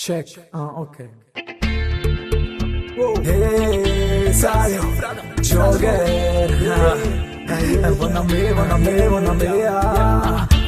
Check. Ah, ok. Hey, Sayo, Joker. Buona me.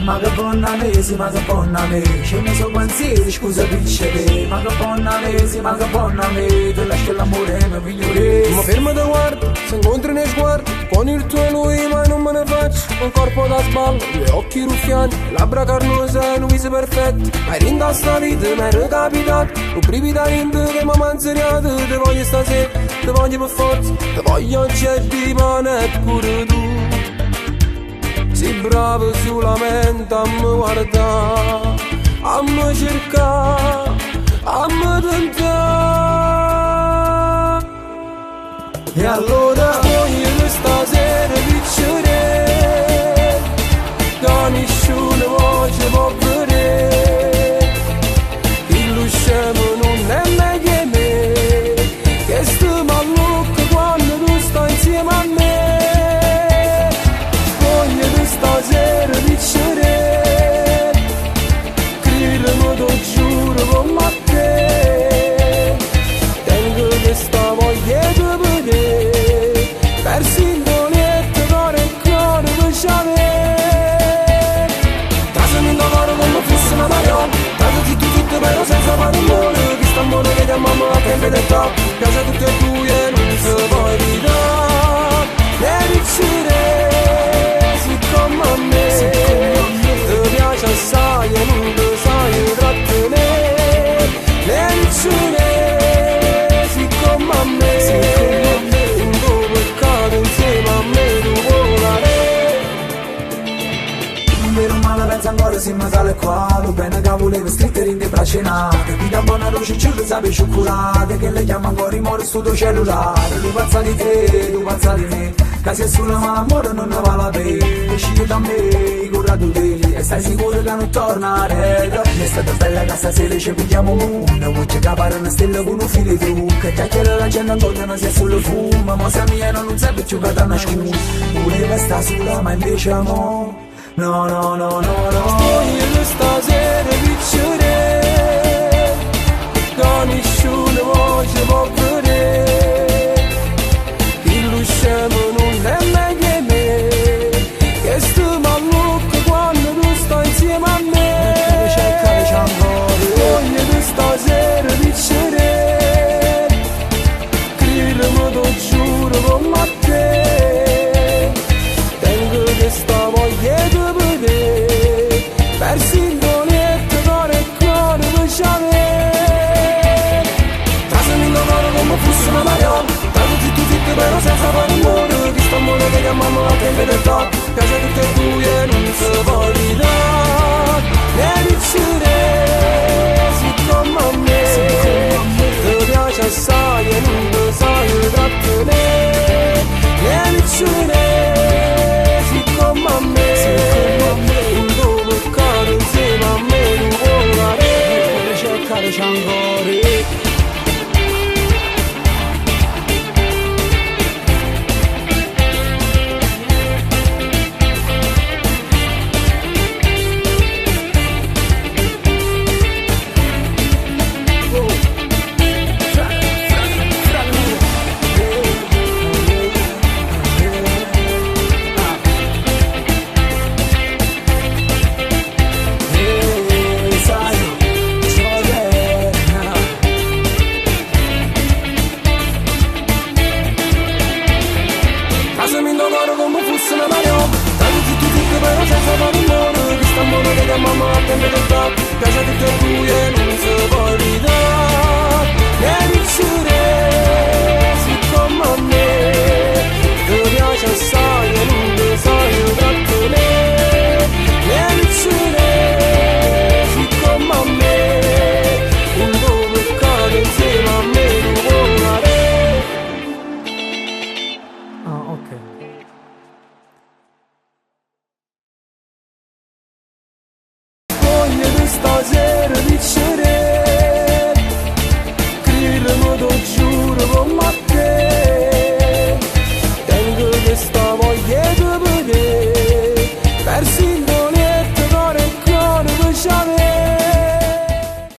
Ma che buona me, sì, ma che buona me. Ce ne so pensieri, scusa piccere. Ma che buona me, sì, ma che buona me. Tu lasci l'amore, mi migliore. Ma ferma da guardo, se incontri nei sguardi. Con il tuo e lui, ma non me ne faccio. Un corpo da sballo, due occhi ruffiani, labbra carnose, un viso perfetto. Hai rinda sta vita, mi è recapitato. Un brivido rinda che mi ha manzeriato. Te voglio stasera, te voglio per forza. Te voglio oggetti, ma ne pure tu. Sei bravo solamente a me guardare, a me cercare, a me tentare. E allora voglio stasera vincere, che nessuno voce può vedere. Il scemo non è meglio me, che sto malucco quando tu stai insieme a me. Stasera vincere, credimi, lo giuro con te. Tengo questa voglia di vedere, per sintonetta cuore e cuore per c'avere. Trasami in lavoro come fosse una mariola, trato zitto però senza parole. Chi sta amore che ti mamma la prende del top, piace a tutti e due e non si può evitare. Le vincere come a me, ti piace assai e non lo sai trattenere. Le vicine, siccome a me, in tuo peccato insieme a me tu volare. vero male pensa ancora se mi sale qua. Lo bene che volevo stretto in te bracenate. Ti da buona luce ci lo sape cioccolate. Che le chiama ancora in more sto tuo cellulare. Tu pazza di te, tu pazza di me. Che se sulla mano amore non ne va la pena. Esci da me, curato te. E stai sicuro che non tornare. È stata bella che stasera ci pigliamo mondo. Vuoi che capare una stella con un filo tu. Che chiacchiera la gente ancora non sia solo fumo. Ma se mia non serve più che da una scusa. Voleva sta sola ma invece amo. No, no, no, no, no. Voglio stasera vincere, che nessuno voce può vedere. Il scemo non è meglio me, che sto malucco quando tu stai insieme a me. Voglio stasera vincere, credimi, lo giuro con te. Tengo questa voglia di vedere, per sintonetta cuore e cuore per c'avere. Trasami in lavoro come fosse una mariola, trato zitto però senza fare rumore. Chi sta amore che chiamano la tempesta, piace a tutte e due e non si può evitare.